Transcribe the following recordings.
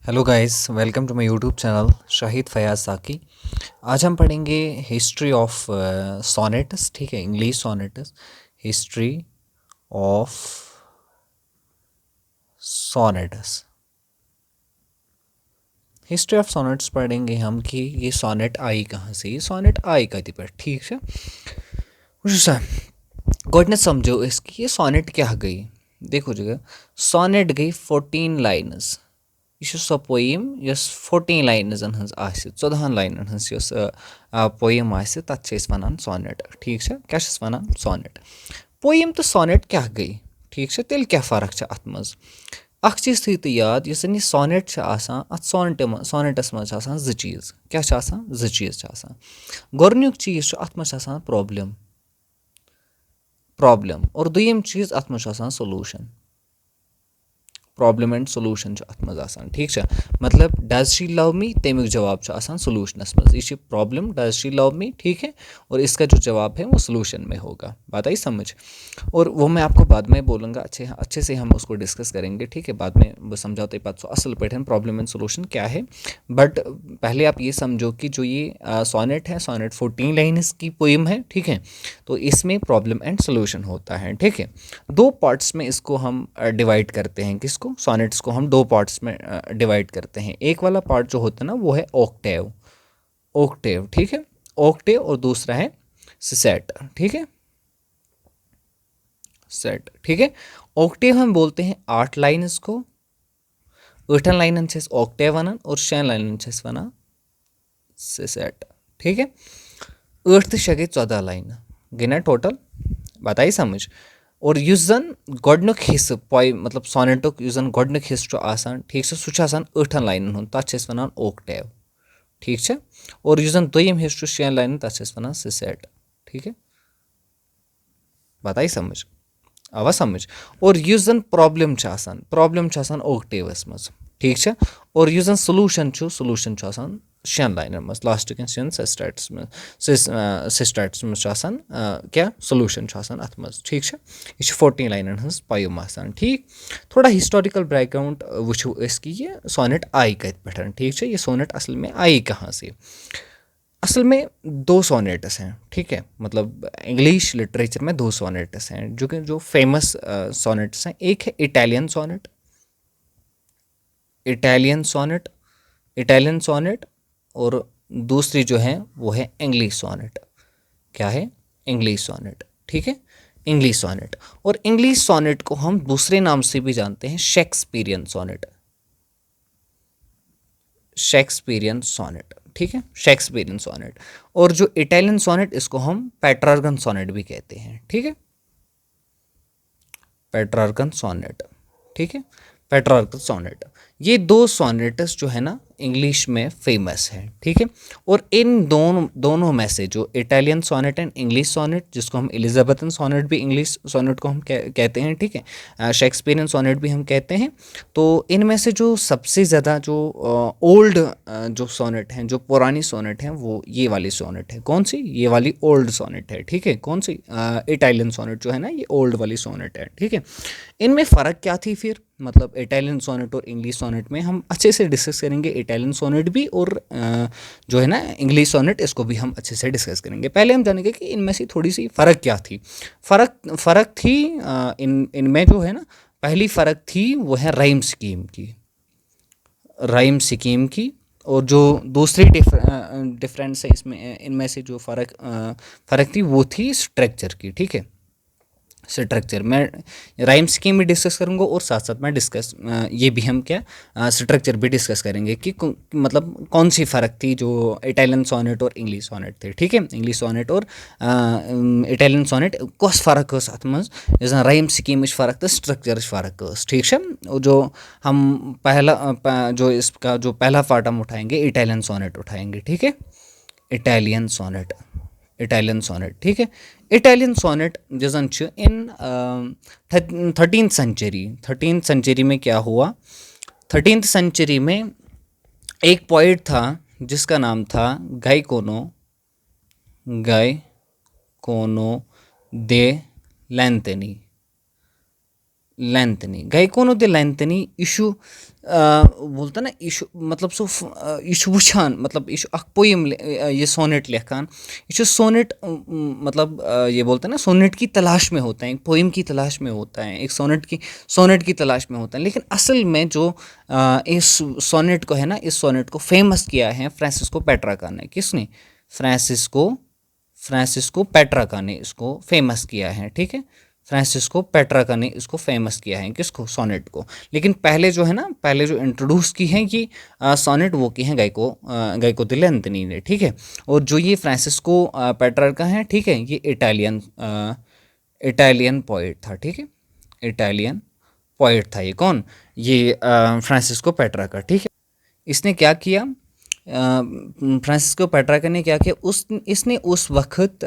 Hello guys, welcome to my YouTube channel Shahid Fayaz Saqi. आज हम पढ़ेंगे हिस्ट्री ऑफ सोनेट्स। ठीक है, English sonnets, history of sonnets. History of sonnets पढ़ेंगे हम कि ये सोनेट आई कहाँ से, ये सोनेट आई कति पे। ठीक है, वुसा गोडनेट समझो इसकी ये सोनेट क्या गई। देखो जगह सोनेट गई 14 लाइन्स। यह सो पोइम यस 14 लाइनन हज 14 लाइनन हज पोइम तथ वन सोनेट। ठीक है, क्या वन सोनेट। पोइम तो सोनेट क्या गई। ठीक है, तेल क्या फ़र्क अत मज। अख चीज़ थी तो याद, यह सोनेट अत सोनेटस मज ज चीज़। क्या ज चीज़ गोरनुक चीज़ अत मज प्रॉब्लम और दुयम चीज़ अत मज सोलूशन। प्रॉब्लम एंड सोलूशन अत मज आसान। ठीक है, मतलब डज शी लव मी, तमिक जवाब आसान सोलूशनस मज। ये problem does she love me. ठीक है, और इसका जो जवाब है वो सोलूशन में होगा। बात आई समझ। और वो मैं आपको बाद में बोलूँगा, अच्छे से हम उसको डिस्कस करेंगे। ठीक है, बाद में वो समझाते पा असल पे प्रॉब्लम एंड सोलूशन क्या है। बट पहले आप ये समझो कि जो ये सोनेट है, सोनेट 14 लाइन्स की पोइम है। ठीक है, तो इसमें प्रॉब्लम एंड सोलूशन होता है। ठीक है, दो पार्ट्स में इसको हम डिवाइड करते हैं। किसको? सोनेट्स को हम दो पार्ट्स में डिवाइड करते हैं। एक वाला पार्ट जो होता है ना वो है ऑक्टेव। ऑक्टेव, ठीक है, ऑक्टेव। और दूसरा है सेट। ठीक है, सेट। ठीक है, ऑक्टेव हम बोलते हैं 8 लाइन्स को। 8 लाइनन ऑक्टेव वन और 6 लाइनन वन सेट। ठीक है, 8 तो 6 गई 14 लाइन गई ना टोटल। बताई समझ। और युस जन गोडनुक हिस्स पोइम मतलब सोनेटुक युस जन गोडनुक हिस्स आसान। ठीक है, सह आसान 8 लाइनन हुंद, तथ वनान ओक्टेव। ठीक है, और युस जन दोयम हिस्स 6 लाइनन तथ वनान सेट। ठीक है, बताई समझ, आवा समझ। और युस जन प्रॉब्लम प्रॉब्लम ओक्टेवस मज। ठीक है, और युस जन सोलूशन सोलूशन 6 लाइन मज लास्ट के सिस्टैट्स में सिस्टैट्स में क्या सोलूशन अत मज। ठीक है, यह 14 लाइनन हज पोइम आसान। ठीक, थोड़ा हिस्टोरिकल बैकग्राउंड वुचो कि ये सोनेट आई कत पे। ठीक है, ये सोनेट असल में आई कहाँ से। असल में दो सोनेट्स हैं। ठीक है, मतलब इंग्लिश लिटरेचर में दो सोनेट्स हैं जो फेमस सोनेट्स हैं। एक है Italian sonnet, Italian sonnet, Italian sonnet. और दूसरी जो है वो है इंग्लिश सोनेट। क्या है? English sonnet. ठीक है, इंग्लिश सोनेट। और इंग्लिश सोनेट को हम दूसरे नाम से भी जानते हैं, शेक्सपियरियन सोनेट। Shakespearean sonnet. ठीक है, शेक्सपियरियन सोनेट। और जो इटालियन सोनेट, इसको हम पेट्रार्कन सोनेट भी कहते हैं। ठीक है, पेट्रार्कन सोनेट। ठीक है, पेट्रार्कन सोनेट। ये दो सोनेट्स जो है ना इंग्लिश में फेमस है। ठीक है, और इन दोनों में से जो Italian sonnet and English sonnet, जिसको हम एलिजाबेथन सोनेट भी इंग्लिश सोनेट को हम कहते हैं। ठीक है, शेक्सपियरियन सोनेट भी हम कहते हैं। तो इनमें से जो सबसे ज़्यादा जो ओल्ड जो सोनेट हैं, जो पुरानी सोनेट हैं, वो ये वाली सोनेट है। कौन सी? ये वाली ओल्ड सोनेट है। ठीक है, कौन सी? इटालियन सोनेट जो है ना, ये ओल्ड वाली सोनेट है। ठीक है, इनमें फ़र्क क्या थी फिर, मतलब इटालियन सोनेट और इंग्लिश सोनेट में हम अच्छे से डिस्कस करेंगे। इटालियन सोनेट भी और जो है ना इंग्लिश सोनेट, इसको भी हम अच्छे से डिस्कस करेंगे। पहले हम जानेंगे कि इनमें से थोड़ी सी फ़र्क क्या थी। फ़र्क थी इनमें जो है ना, पहली फ़र्क थी वो है राइम स्कीम की। राइम स्कीम की। और जो दूसरी डिफरेंस है इसमें, इनमें से जो फ़र्क थी वो थी स्ट्रक्चर की। ठीक है, स्ट्रक्चर। मैं राइम स्कीम भी डिस्कस करूंगा और साथ साथ मैं ये भी हम क्या स्ट्रक्चर भी डिस्कस करेंगे कि मतलब कौन सी फ़र्क थी जो इटालियन सोनेट और इंग्लिश सोनेट थे। ठीक है, इंग्लिश सोनेट और इटालियन सोनेट कस फ़र्क अत मज राइम स्कीम फ़र्क तो स्ट्रक्चर फ़र्क। ठीक है, जो हम जो इसका जो पहला पार्ट हम उठाएंगे, इटालियन सोनेट उठाएंगे। ठीक है, इटालियन सोनेट, इटालियन सोनेट। ठीक है, इटालियन सोनेट जजन इन 13th सेंचुरी में क्या हुआ। 13th सेंचुरी में एक पोइट था जिसका नाम था गाय कोनो दे लैंथनी। लेंथनी गई कौन दे लेंथनी इशू बोलता ना इशू मतलब सो इशू वुछान मतलब इशू अख पोयम ये सोनेट लेखान इशू सोनेट मतलब ये बोलते हैं ना सोनेट की तलाश में होता है, एक पोयम की तलाश में होता है, एक सोनेट की तलाश में होता है। लेकिन असल में जो इस सोनेट को है ना, इस सोनेट को फेमस किया है फ्रांसिस्को पेट्राका ने। किसने? फ्रांसिस्को पेट्राका ने इसको फेमस किया है। ठीक है, फ्रांसिस्को पेट्राका ने इसको फेमस किया है, किसको? सोनेट को। लेकिन पहले जो है ना, पहले जो इंट्रोड्यूस की है कि सोनेट वो की हैं गाइको दि लेंथनी ने। ठीक है, और जो ये फ्रांसिस्को पेट्राका है, ठीक है, ये इटालियन पोइट था। ठीक है, इटालियन पोइट था। ये कौन? ये फ्रांसिस्को पेट्राका। ठीक है, इसने क्या किया? फ्रांसिस्को पेट्राका ने क्या किया? इसने उस वक्त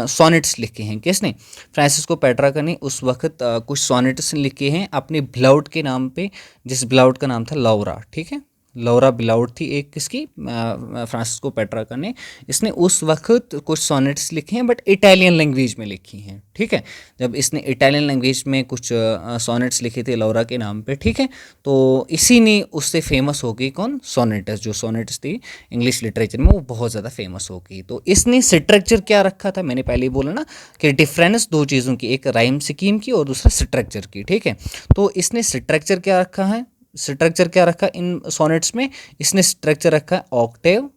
सोनेट्स लिखे हैं। किसने? फ्रांसिस्को पेट्राका ने उस वक्त कुछ सोनेट्स लिखे हैं अपने बिलाउड के नाम पे, जिस बिलाउड का नाम था लौरा। ठीक है, लौरा बिलाउड थी एक किसकी? फ्रांसिस्को पेट्राका ने। इसने उस वक्त कुछ सोनेट्स लिखे हैं बट इटालियन लैंग्वेज में लिखी हैं। ठीक है, जब इसने इटालियन लैंग्वेज में कुछ सोनेट्स लिखे थे लौरा के नाम पे, ठीक है, तो इसी ने उससे फेमस हो गई कौन? सोनेट्स। जो सोनेट्स थी इंग्लिश लिटरेचर में वो बहुत ज़्यादा फेमस हो गई। तो इसने स्ट्रक्चर क्या रखा था? मैंने पहले ही बोला ना कि डिफरेंस दो चीज़ों की, एक राइम स्कीम की और दूसरा स्ट्रक्चर की। ठीक है, तो इसने स्ट्रक्चर क्या रखा है? स्ट्रक्चर क्या रखा इन सोनेट्स में? इसने स्ट्रक्चर रखा है ऑक्टेव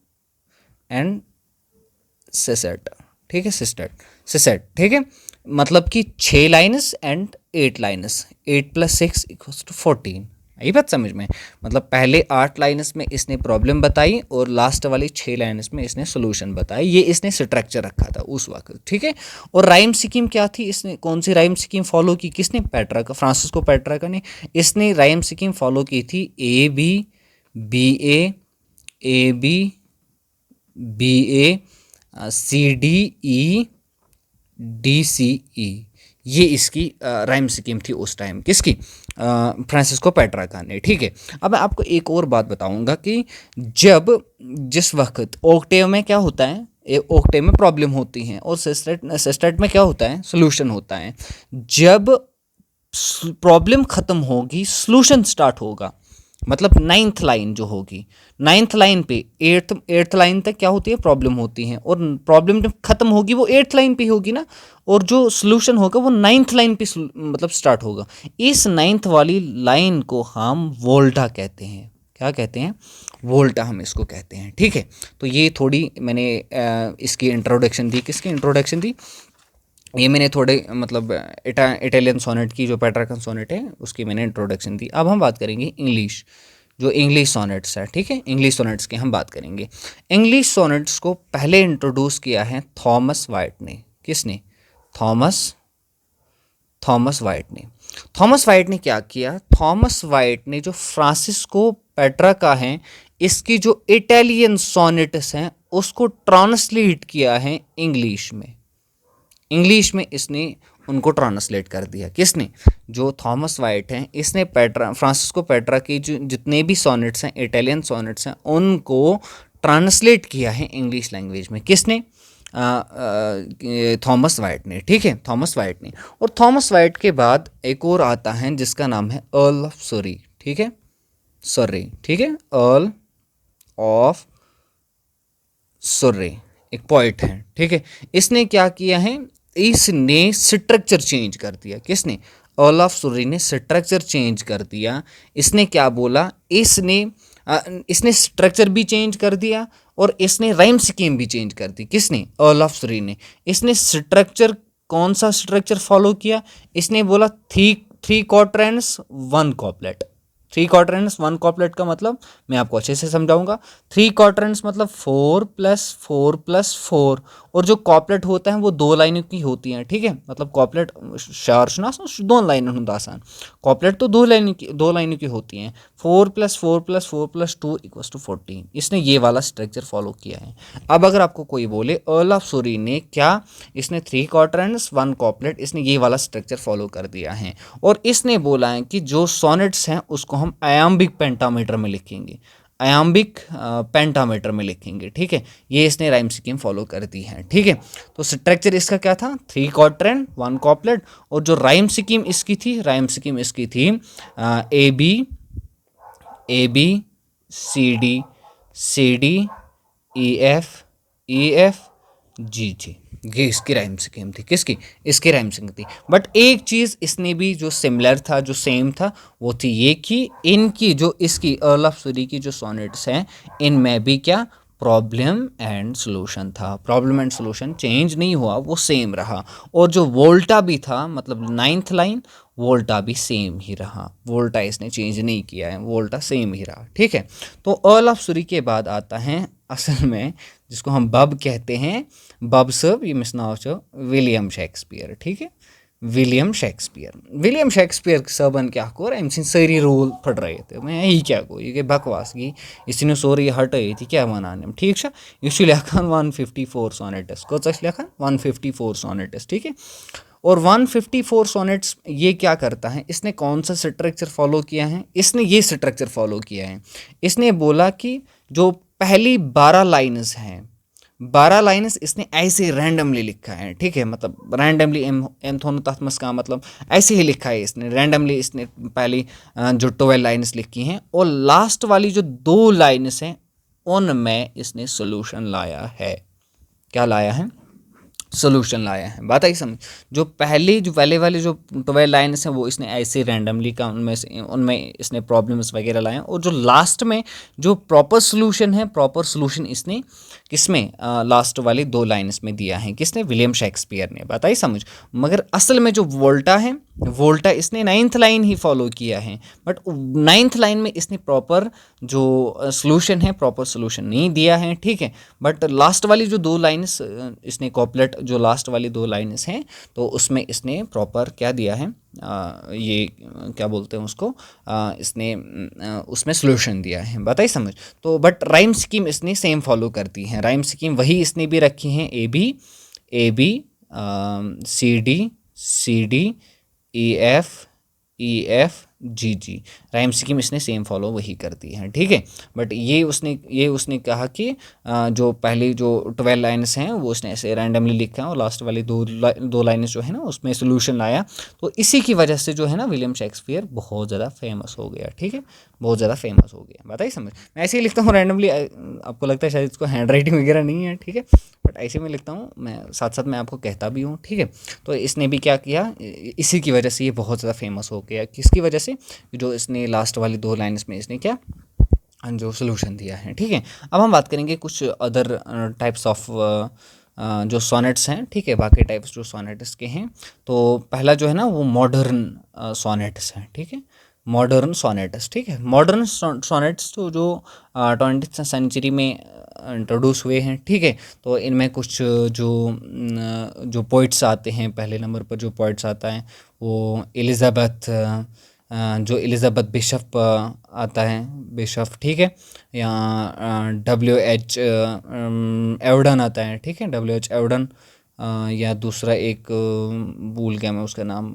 एंड सेसेट। ठीक है, सेसेट। ठीक है, मतलब कि 6 लाइन्स एंड 8 लाइन्स, 8 + 6 = 14। यही बात समझ में? मतलब पहले 8 लाइन्स में इसने प्रॉब्लम बताई और लास्ट वाली 6 लाइन्स में इसने सोल्यूशन बताई। ये इसने स्ट्रक्चर रखा था उस वक्त। ठीक है, और राइम स्कीम क्या थी? इसने कौन सी राइम स्कीम फॉलो की? किसने? पेट्राका, फ्रांसिस्को पेट्राका ने। इसने राइम स्कीम फॉलो की थी AB BA AB BA CDE DCE। ये इसकी राइम स्कीम थी उस टाइम। किसकी? फ्रांसिस्को पेट्राका ने। ठीक है, अब मैं आपको एक और बात बताऊंगा कि जिस वक्त ऑक्टेव में क्या होता है, ऑक्टेव में प्रॉब्लम होती हैं और सेस्टेट में क्या होता है? सोल्यूशन होता है। जब प्रॉब्लम खत्म होगी सोल्यूशन स्टार्ट होगा। मतलब 9th लाइन जो होगी, 9th लाइन पे 8th लाइन तक क्या होती है? प्रॉब्लम होती है, और प्रॉब्लम जब खत्म होगी वो 8th लाइन पे होगी ना, और जो सोल्यूशन होगा वो 9th लाइन पे मतलब स्टार्ट होगा। इस 9th वाली लाइन को हम वोल्टा कहते हैं। क्या कहते हैं? वोल्टा हम इसको कहते हैं। ठीक है, तो ये थोड़ी मैंने इसकी इंट्रोडक्शन दी। किसकी इंट्रोडक्शन दी? ये मैंने थोड़े मतलब इटालियन सोनेट की, जो पेट्राकन सोनेट है उसकी मैंने इंट्रोडक्शन दी। अब हम बात करेंगे इंग्लिश, जो इंग्लिश सोनेट्स है। ठीक है, इंग्लिश सोनेट्स की हम बात करेंगे। इंग्लिश सोनेट्स को पहले इंट्रोड्यूस किया है थॉमस वाइट ने। किसने? थॉमस वाइट ने। थॉमस वाइट ने क्या किया? थॉमस वाइट ने जो फ्रांसिस्को पेट्राका है, इसकी जो इटालियन सोनेट्स हैं उसको ट्रांसलेट किया है इंग्लिश में। इंग्लिश में इसने उनको ट्रांसलेट कर दिया। किसने? जो थॉमस वाइट हैं, इसने फ्रांसिस्को पेट्रा की जो जितने भी सोनेट्स हैं, इटालियन सोनेट्स हैं, उनको ट्रांसलेट किया है इंग्लिश लैंग्वेज में। किसने? थॉमस वाइट ने। ठीक है, थॉमस वाइट ने। और थॉमस वाइट के बाद एक और आता है जिसका नाम है अर्ल ऑफ सरी। ठीक है, सरी। ठीक है, अर्ल ऑफ सरी एक पॉइंट है। ठीक है, इसने क्या किया है? इसने स्ट्रक्चर चेंज कर दिया। किसने? अर्ल ऑफ सरी ने स्ट्रक्चर चेंज कर दिया। इसने क्या बोला? इसने स्ट्रक्चर भी चेंज कर दिया और इसने राइम स्कीम भी चेंज कर दी। किसने? अर्ल ऑफ सरी ने। इसने स्ट्रक्चर, कौन सा स्ट्रक्चर फॉलो किया? इसने बोला 3 क्वाड्रेंट्स 1 कॉपलेट। 3 क्वाड्रेंट्स 1 कॉपलेट का मतलब मैं आपको अच्छे से समझाऊंगा। 3 क्वाड्रेंट्स मतलब 4 + 4 + 4, और जो कॉपलेट होता है वो 2 लाइनों की होती हैं। ठीक है, मतलब कॉपलेट 2 लाइन होता आसान, कॉपलेट तो 2 लाइनों की होती हैं। 4 + 4 + 4 + 2 = 14। इसने ये वाला स्ट्रक्चर फॉलो किया है। अब अगर आपको कोई बोले अर्ल ऑफ सरी ने क्या, इसने 3 क्वाड्रेंट्स 1 कॉपलेट, इसने ये वाला स्ट्रक्चर फॉलो कर दिया है। और इसने बोला है कि जो सोनेट्स हैं उसको हम आयाम्बिक पेंटामीटर में लिखेंगे। आयाम्बिक पेंटामीटर में लिखेंगे, ठीक है। ये इसने राइम स्कीम फॉलो कर दी है, ठीक है। तो स्ट्रक्चर इसका क्या था, 3 क्वाड्रेंट 1 कॉपलेट, और जो राइम स्कीम इसकी थी, राइम स्कीम इसकी थी A B C D E F G. ये इसकी राइम स्कीम थी, किसकी, इसकी राइम स्कीम थी। बट एक चीज़ इसने भी जो सिमिलर था, जो सेम था, वो थी ये कि इनकी जो इसकी अर्ल ऑफ सूरी की जो सोनेट्स हैं, इनमें भी क्या प्रॉब्लम एंड सोल्यूशन था। प्रॉब्लम एंड सोल्यूशन चेंज नहीं हुआ, वो सेम रहा। और जो वोल्टा भी था, मतलब 9th लाइन, वोल्टा भी सेम ही रहा। वोल्टा इसने चेंज नहीं किया है, वोल्टा सेम ही रहा, ठीक है। तो अर्ल ऑफ सूरी के बाद आता है असल में जिसको हम बब कहते हैं, बब सब ये मिस नाव छ विलियम शेक्सपियर, ठीक है। विलियम शेक्सपियर सबन क्या कोर अम सारी रूल फट रहे थे। मैं यही क्या गो ये बकवास की इसी सोरी हटे थी क्या वनान, ठीक है। यह लेखान 154 सोनेट्स, कच लेखान 154 सोनेट्स, ठीक है। और 154 सोनेट्स ये क्या करता है, इसने कौन सा स्ट्रक्चर फॉलो किया है, इसने ये स्ट्रक्चर फॉलो किया है। इसने बोला कि जो पहली 12 लाइन्स हैं, 12 लाइन्स इसने ऐसे रैंडमली लिखा है, ठीक है। मतलब रैंडमली एम थोन तथमस का मतलब ऐसे ही लिखा है इसने रैंडमली। इसने पहली जो 12 लाइन्स लिखी हैं, और लास्ट वाली जो 2 लाइन्स हैं उनमें इसने सोल्यूशन लाया है। क्या लाया है, सोल्यूशन लाया है। बात आई समझ। जो पहले वाले जो 12 लाइन्स हैं वो इसने ऐसे रैंडमली का उनमें इसने प्रॉब्लम्स वगैरह लाए हैं। और जो लास्ट में जो प्रॉपर सोल्यूशन है, प्रॉपर सोल्यूशन इसने किसमें, लास्ट वाले 2 लाइन्स में दिया है, किसने, विलियम शेक्सपियर ने। बात आई समझ। मगर असल में जो वोल्टा है, वोल्टा इसने 9th लाइन ही फॉलो किया है, बट 9th लाइन में इसने प्रॉपर जो सोल्यूशन है, प्रॉपर सोल्यूशन नहीं दिया है, ठीक है। बट लास्ट वाली जो 2 लाइन्स इसने कॉपलेट जो लास्ट वाली 2 लाइन्स हैं, तो उसमें इसने प्रॉपर क्या दिया है, ये क्या बोलते हैं उसको, इसने उसमें सोल्यूशन दिया है। बताइए समझ। तो बट राइम स्कीम इसने सेम फॉलो करती है, राइम स्कीम वही इसने भी रखी हैं, A B C D E F G. Rhyme scheme इसने सेम फॉलो वही करती है, ठीक है। बट ये उसने कहा कि जो पहली जो 12 लाइन्स हैं वो उसने ऐसे रैंडमली लिखा है, और लास्ट वाली 2 लाइन्स जो है ना उसमें सोल्यूशन लाया। तो इसी की वजह से जो है ना विलियम शेक्सपियर बहुत ज़्यादा फेमस हो गया, ठीक है, बहुत ज़्यादा फेमस हो गया। बताइए समझ। मैं ऐसे ही लिखता हूँ रैंडमली, आपको लगता है शायद इसको हैंड राइटिंग वगैरह नहीं है, ठीक है, बट ऐसे में लिखता हूँ मैं, साथ साथ मैं आपको कहता भी हूँ, ठीक है। तो इसने भी क्या किया, इसी की वजह से ये बहुत ज़्यादा फेमस हो गया। किसकी वजह से, जो इसने लास्ट वाली 2 लाइन्स में इसने क्या जो सोल्यूशन दिया है, ठीक है। अब हम बात करेंगे कुछ अदर टाइप्स ऑफ जो सोनेट्स हैं, ठीक है, बाकी टाइप्स जो सोनेट्स के हैं। तो पहला जो है ना वो मॉडर्न सोनेट्स हैं, ठीक है, मॉडर्न सोनेट्स, ठीक है। मॉडर्न सोनेट्स तो जो 20th सेंचुरी में इंट्रोड्यूस हुए हैं, ठीक है। तो इनमें कुछ जो पोइट्स आते हैं, पहले नंबर पर जो पोइट्स आता है वो जो एलिज़ाबेथ बिशप आता है, बिशप, ठीक है, या WH एवडन आता है, ठीक है, WH एवडन, या दूसरा एक भूल गया मैं उसका नाम,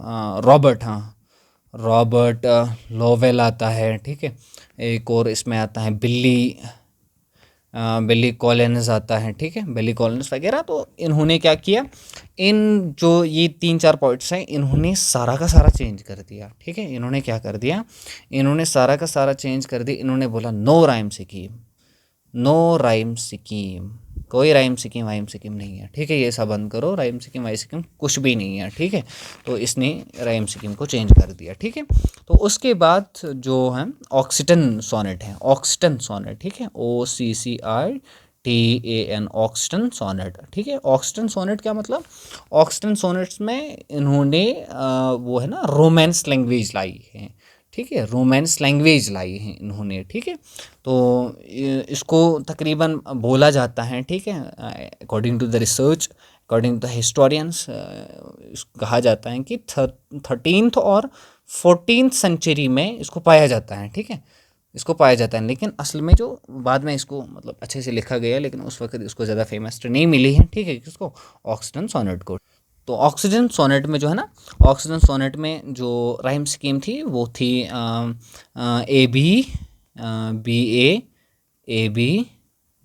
रॉबर्ट लोवेल आता है, ठीक है। एक और इसमें आता है बिली कॉलिन्स आता है, ठीक है, बिली कॉलिन्स वगैरह। तो इन्होंने क्या किया, इन जो ये 3-4 पॉइंट्स हैं, इन्होंने सारा का सारा चेंज कर दिया, ठीक है। इन्होंने क्या कर दिया, इन्होंने सारा का सारा चेंज कर दिया। इन्होंने बोला नो राइम स्कीम, कोई राइम स्कीम नहीं है, ठीक है, ये सब बंद करो, राइम स्कीम कुछ भी नहीं है, ठीक है। तो इसने राइम स्कीम को चेंज कर दिया, ठीक है। तो उसके बाद जो है ऑक्सीटन सोनेट है, ऑक्सीटन सोनेट, ठीक है, OCCITAN, ऑक्सीटन सोनेट, ठीक है। ऑक्सीटन सोनेट क्या मतलब, ऑक्सीटन सोनेट्स में इन्होंने वो है ना रोमांस लैंग्वेज लाई है, ठीक है, रोमांस लैंग्वेज लाई है इन्होंने, ठीक है। तो इसको तकरीबन बोला जाता है, ठीक है, according to the research, according to the historians, कहा जाता है कि 13th और 14th सेंचुरी में इसको पाया जाता है, ठीक है, इसको पाया जाता है। लेकिन असल में जो बाद में इसको मतलब अच्छे से लिखा गया, लेकिन उस वक्त इसको ज़्यादा फेमस नहीं मिली है, ठीक है, किसको, ऑक्सीटन सोनेट को। तो ऑक्सीजन सोनेट में जो है ना, ऑक्सीजन सोनेट में जो राइम स्कीम थी वो थी A B A A B,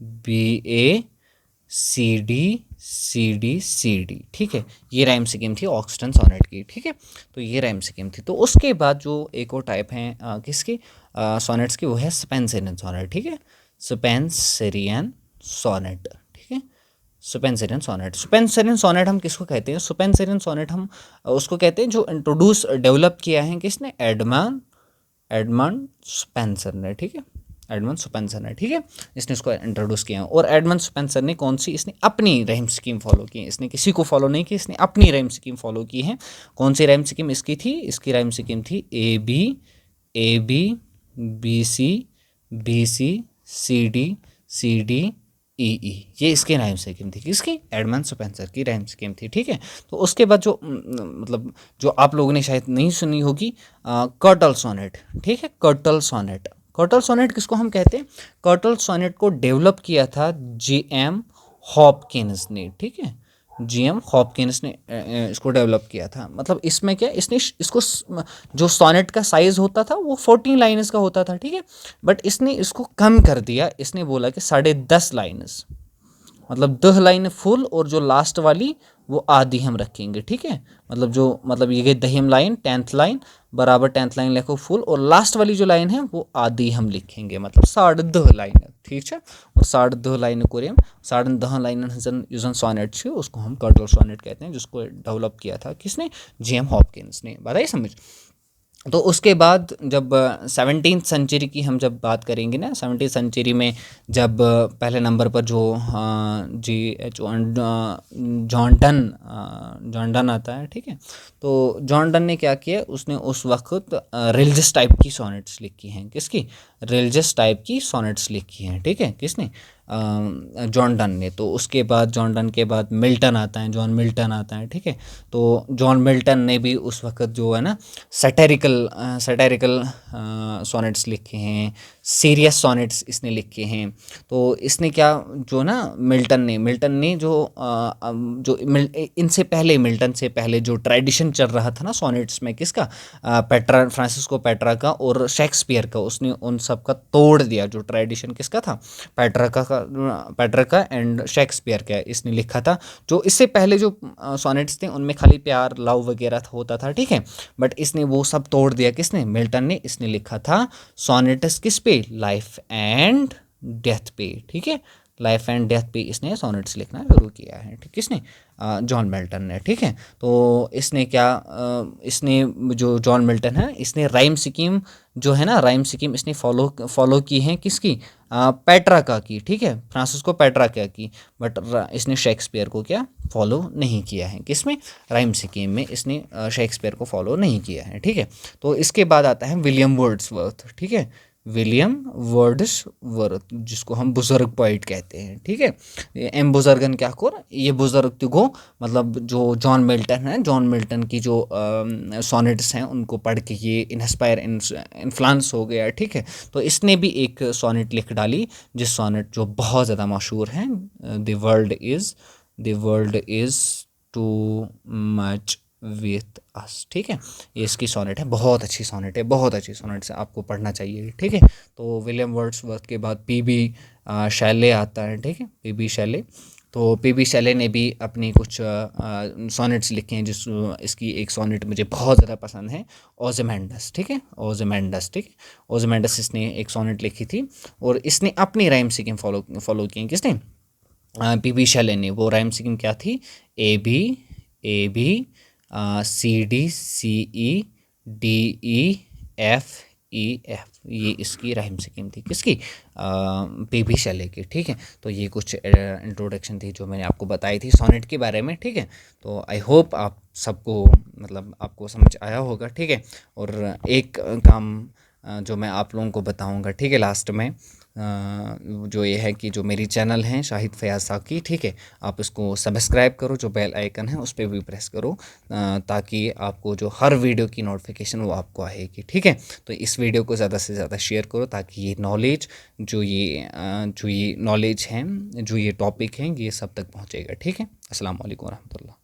B A, C D, C D, C D, ठीक है। ये राइम स्कीम थी ऑक्सटन सोनेट की, ठीक है। तो ये राइम स्कीम थी। तो उसके बाद जो एक और टाइप है किसकी, सोनेट्स की, वो है स्पेंसरियन सोनेट, ठीक है। स्पेंसरियन सोनेट, ठीक है। स्पेंसरियन सोनेट, स्पेंसरियन सोनेट हम किसको कहते हैं? स्पेंसरियन सोनेट हम उसको कहते हैं जो इंट्रोड्यूस डेवलप किया है किसने? एडमंड स्पेंसर ने, ठीक है। एडमंड स्पेंसर ने, ठीक है, इसने इसको इंट्रोड्यूस किया। और एडमंड स्पेंसर ने कौन सी? इसने अपनी रहीम स्कीम फॉलो की है, इसने किसी को फॉलो नहीं की, इसने अपनी रहीम स्कीम फॉलो की है। कौन सी रहीम स्कीम इसकी थी? इसकी रहीम स्कीम थी A B, B C, B C, C D, C D, E E. ये इसकी राइम स्कीम थी, किसकी? एडमंड स्पेंसर की राइम स्कीम थी, ठीक है। तो उसके बाद जो मतलब जो आप लोगों ने शायद नहीं सुनी होगी, कर्टल सोनेट, ठीक है। कर्टल सोनेट, कर्टल सोनेट किसको हम कहते हैं? कर्टल सोनेट को डेवलप किया था जी.एम. हॉपकिंस ने, ठीक है। जी.एम. हॉपकिंस ने इसको डेवलप किया था। मतलब इसमें क्या, इसने इसको जो सोनेट का साइज़ होता था वो 14 लाइन्स का होता था, ठीक है। बट इसने इसको कम कर दिया, इसने बोला कि 10.5 लाइन्स, मतलब 10 लाइन फुल और जो लास्ट वाली वो आधी हम रखेंगे, ठीक है। मतलब ये गई 10वीं लाइन, 10th लाइन बराबर 10th लाइन लिखो फुल, और लास्ट वाली जो लाइन है वो आधी हम लिखेंगे, मतलब 10.5 लाइन, ठीक है। और 10.5 लाइन को हम 10.5 लाइन यूजन सोनेट उसको हम कर्टल सोनेट कहते हैं, जिसको डेवलप किया था किसने? जी.एम. हॉपकिंस ने। बात आई समझ? तो उसके बाद जब 17th सेंचुरी की हम जब बात करेंगे ना, 17th सेंचुरी में जब पहले नंबर पर जो जॉन डन आता है, ठीक है। तो जॉन डन ने क्या किया, उसने उस वक्त रिलीजियस टाइप की सोनेट्स लिखी हैं, किसकी? रिलीजियस टाइप की सोनेट्स लिखी हैं, ठीक है। किसने? जॉन डन ने। तो उसके बाद जॉन डन के बाद मिल्टन आता है, जॉन मिल्टन आता है, ठीक है। तो जॉन मिल्टन ने भी उस वक्त जो है ना सैटेरिकल सोनेट्स लिखे हैं, सीरियस सोनेट्स इसने लिखे हैं। तो इसने क्या, जो ना मिल्टन ने मिल्टन से पहले जो ट्रेडिशन चल रहा था ना सोनेट्स में, किसका? फ्रांसिस्को पेट्रा का और शेक्सपियर का, उसने उन सब का तोड़ दिया। जो ट्रेडिशन किसका था? पेट्रा का एंड शेक्सपियर का इसने लिखा था। जो इससे पहले जो सोनेट्स थे उनमें खाली प्यार, लव वगैरह होता था, ठीक है। बट इसने वो सब तोड़ दिया, किसने? मिल्टन ने। इसने लिखा था सोनेट्स किस पे? लाइफ एंड डेथ पे, ठीक है। लाइफ एंड डेथ पे इसने सोनेट्स लिखना शुरू किया है, ठीक। किसने? जॉन मिल्टन ने, ठीक है। तो इसने क्या, इसने जो जॉन मिल्टन है, इसने राइम स्कीम जो है ना, राइम स्कीम इसने फॉलो की है, किसकी? पेट्राका की, ठीक है। फ्रांसिस्को पेट्राका की। बट इसने शेक्सपियर को क्या फॉलो नहीं किया है, किसमें? राइम स्कीम में इसने शेक्सपियर को फॉलो नहीं किया है, ठीक है। तो इसके बाद आता है विलियम वर्ड्सवर्थ, ठीक है। विलियम वर्ड्सवर्थ, जिसको हम बुजुर्ग पोइट कहते हैं, ठीक है। एम बुजुर्गन क्या कर, ये बुजुर्ग को मतलब जो जॉन मिल्टन है, जॉन मिल्टन की जो सोनेट्स हैं उनको पढ़ के ये इन्फ्लुएंस हो गया, ठीक है। तो इसने भी एक सोनेट लिख डाली, जिस सोनेट जो बहुत ज़्यादा मशहूर है, the world is too much with us, ठीक है। ये इसकी सोनेट है, बहुत अच्छी सोनेट है, बहुत अच्छी सोनेट है, आपको पढ़ना चाहिए, ठीक है। तो विलियम वर्ड्सवर्थ के बाद पी.बी. शैले आता है, ठीक है। पी.बी. शैले। तो पी.बी. शैले ने भी अपनी कुछ सोनेट्स लिखे हैं, जिस इसकी एक सोनेट मुझे बहुत ज़्यादा पसंद है, ओज़िमंडस, ठीक है। ओज़िमंडस, ठीक है। ओज़िमंडस इसने एक सोनेट लिखी थी, और इसने अपनी राइम स्कीम फॉलो की है, किसने? पी.बी. शैले ने। वो राइम स्कीम क्या थी? A B, C D, C E, D E, F E, F. ये इसकी राइम स्कीम थी, किसकी? पी.बी. शैले की, ठीक है। तो ये कुछ इंट्रोडक्शन थी जो मैंने आपको बताई थी सोनेट के बारे में, ठीक है। तो आई होप आप सबको मतलब आपको समझ आया होगा, ठीक है। और एक काम जो मैं आप लोगों को बताऊंगा, ठीक है, लास्ट में जो ये है कि जो मेरी चैनल है शाहिद फयाज साकी, ठीक है, आप इसको सब्सक्राइब करो, जो बेल आइकन है उस पर भी प्रेस करो, ताकि आपको जो हर वीडियो की नोटिफिकेशन वो आपको आएगी, ठीक है। तो इस वीडियो को ज़्यादा से ज़्यादा शेयर करो, ताकि ये नॉलेज जो ये नॉलेज है, जो ये टॉपिक हैं, ये सब तक पहुँचेगा, ठीक है। अस्सलाम वालेकुम रहमतुल्लाह।